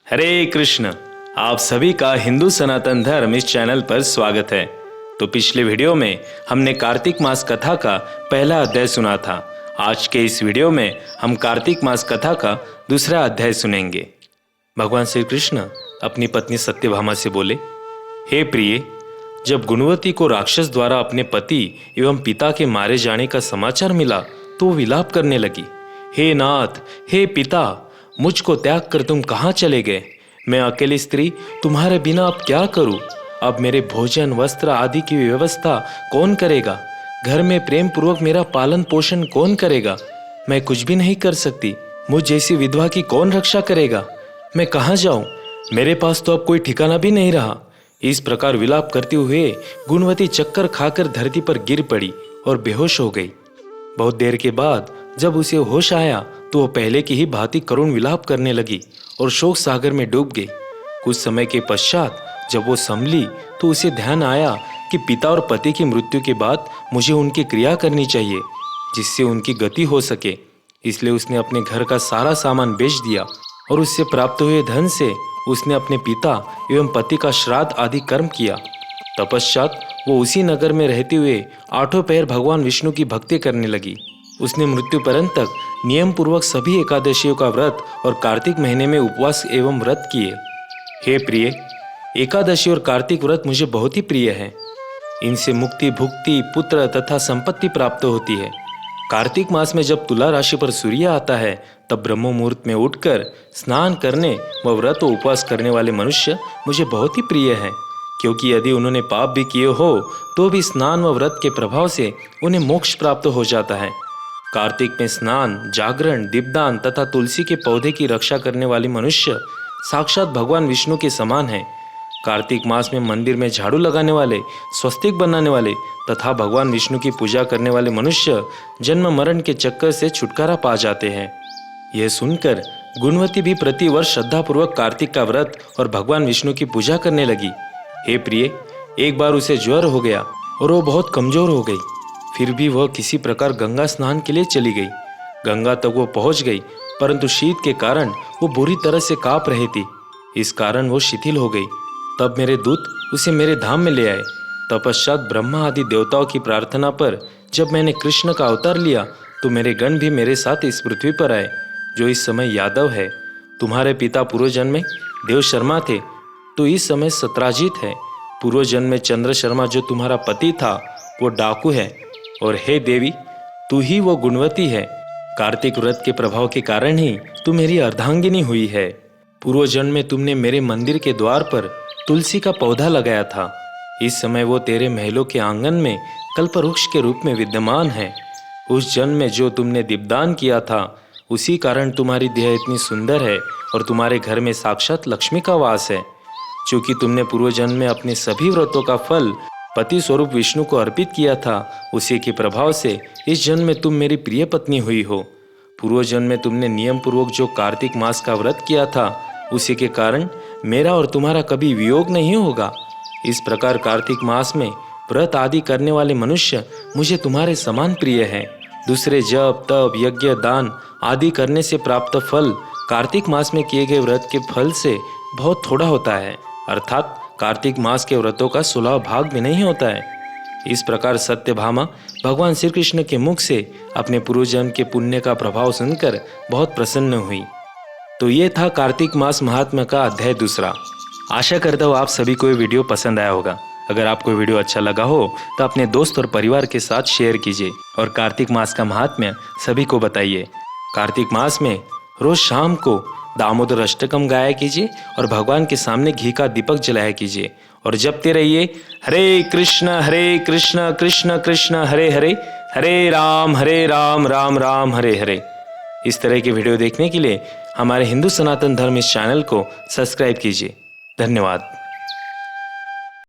हरे कृष्ण। आप सभी का हिंदू सनातन धर्म इस चैनल पर स्वागत है। तो पिछले वीडियो में हमने कार्तिक मास कथा का पहला अध्याय सुना था। आज के इस वीडियो में हम कार्तिक मास कथा का दूसरा अध्याय सुनेंगे। भगवान श्री कृष्ण अपनी पत्नी सत्यभामा से बोले, हे प्रिय, जब गुणवती को राक्षस द्वारा अपने पति एवं पिता के मारे जाने का समाचार मिला तो वो विलाप करने लगी। हे नाथ, हे पिता, मुझको त्याग कर तुम कहाँ चले गए? मैं अकेली स्त्री तुम्हारे बिना अब क्या करूं? अब मेरे भोजन वस्त्र आदि की व्यवस्था कौन करेगा? घर में प्रेम पूर्वक मेरा पालन पोषण कौन करेगा? मैं कुछ भी नहीं कर सकती। मुझ जैसी विधवा की कौन रक्षा करेगा? मैं कहाँ जाऊं? मेरे पास तो अब कोई ठिकाना भी नहीं रहा। इस प्रकार विलाप करते हुए गुणवती चक्कर खाकर धरती पर गिर पड़ी और बेहोश हो गई। बहुत देर के बाद जब उसे होश आया तो वो पहले की ही भांति करुण विलाप करने लगी और शोक सागर में डूब गई। कुछ समय के पश्चात जब वो संभली तो उसे ध्यान आया कि पिता और पति की मृत्यु के बाद मुझे उनकी क्रिया करनी चाहिए जिससे उनकी गति हो सके। इसलिए उसने अपने घर का सारा सामान बेच दिया और उससे प्राप्त हुए धन से उसने अपने पिता एवं पति का श्राद्ध आदि कर्म किया। तपश्चात वो उसी नगर में रहते हुए आठों पहर भगवान विष्णु की भक्ति करने लगी। उसने मृत्यु पर्यंत तक नियम पूर्वक सभी एकादशियों का व्रत और कार्तिक महीने में उपवास एवं व्रत किए। हे प्रिय, एकादशी और कार्तिक व्रत मुझे बहुत ही प्रिय है। इनसे मुक्ति, भुक्ति, पुत्र तथा संपत्ति प्राप्त होती है। कार्तिक मास में जब तुला राशि पर सूर्य आता है तब ब्रह्म मुहूर्त में उठकर स्नान करने व व्रत और उपवास करने वाले मनुष्य मुझे बहुत ही प्रिय हैं, क्योंकि यदि उन्होंने पाप भी किए हो तो भी स्नान व व्रत के प्रभाव से उन्हें मोक्ष प्राप्त हो जाता है। कार्तिक में स्नान, जागरण, दीपदान तथा तुलसी के पौधे की रक्षा करने वाले मनुष्य साक्षात भगवान विष्णु के समान है। कार्तिक मास में मंदिर में झाड़ू लगाने वाले, स्वस्तिक बनाने वाले तथा भगवान विष्णु की पूजा करने वाले मनुष्य जन्म मरण के चक्कर से छुटकारा पा जाते हैं। यह सुनकर गुणवती भी प्रतिवर्ष श्रद्धापूर्वक कार्तिक का व्रत और भगवान विष्णु की पूजा करने लगी। हे प्रिय, एक बार उसे ज्वर हो गया और वो बहुत कमजोर हो गई। फिर भी वह किसी प्रकार गंगा स्नान के लिए चली गई। गंगा तक वो पहुंच गई, परंतु शीत के कारण वो बुरी तरह से कांप रही थी। इस कारण वो शिथिल हो गई। तब मेरे दूत उसे मेरे धाम में ले आए। तपश्चात ब्रह्मा आदि देवताओं की प्रार्थना पर जब मैंने कृष्ण का अवतार लिया तो मेरे गण भी मेरे साथ इस पृथ्वी पर आए, जो इस समय यादव है। तुम्हारे पिता पूर्व जन्म में देव शर्मा थे तो इस समय सत्राजित है। पूर्व जन्म में चंद्र शर्मा जो तुम्हारा पति था वो डाकू है। और हे देवी, तू ही वो गुणवती है। कार्तिक व्रत के प्रभाव के कारण ही तू मेरी अर्धांगिनी हुई है। पूर्व जन्म में तुमने मेरे मंदिर के द्वार पर तुलसी का पौधा लगाया था। इस समय वो तेरे महलों के आंगन में कल्पवृक्ष के रूप में विद्यमान है। उस जन्म में जो तुमने दीपदान किया था उसी कारण तुम्हारी देह इतनी सुंदर है और तुम्हारे घर में साक्षात लक्ष्मी का वास है। चूंकि तुमने पूर्व जन्म में अपने सभी व्रतों का फल पति स्वरूप विष्णु को अर्पित किया था, उसी के प्रभाव से इस जन्म में तुम मेरी प्रिय पत्नी हुई हो। पूर्व जन्म में तुमने नियम पूर्वक जो कार्तिक मास का व्रत किया था उसी के कारण मेरा और तुम्हारा कभी वियोग नहीं होगा। इस प्रकार कार्तिक मास में व्रत आदि करने वाले मनुष्य मुझे तुम्हारे समान प्रिय हैं। दूसरे जप, तप, यज्ञ, दान आदि करने से प्राप्त फल कार्तिक मास में किए गए व्रत के फल से बहुत थोड़ा होता है, अर्थात कार्तिक मास के व्रतों का 16 भाग भी नहीं होता है। इस प्रकार सत्यभामा भगवान श्री कृष्ण के मुख से अपने पूर्वजन्म के पुण्य का प्रभाव सुनकर बहुत प्रसन्न हुई। तो ये था कार्तिक मास महात्म्य का अध्याय दूसरा। आशा करता हूँ आप सभी को ये वीडियो पसंद आया होगा। अगर आपको वीडियो अच्छा लगा हो तो अपने दोस्त और परिवार के साथ शेयर कीजिए और कार्तिक मास का महात्म्य सभी को बताइए। कार्तिक मास में रोज शाम को दामोदर अष्टकम गाया कीजिए और भगवान के सामने घी का दीपक जलाया कीजिए और जपते रहिए हरे कृष्ण कृष्ण कृष्ण हरे हरे, हरे राम राम राम हरे हरे। इस तरह की वीडियो देखने के लिए हमारे हिंदू सनातन धर्म इस चैनल को सब्सक्राइब कीजिए। धन्यवाद।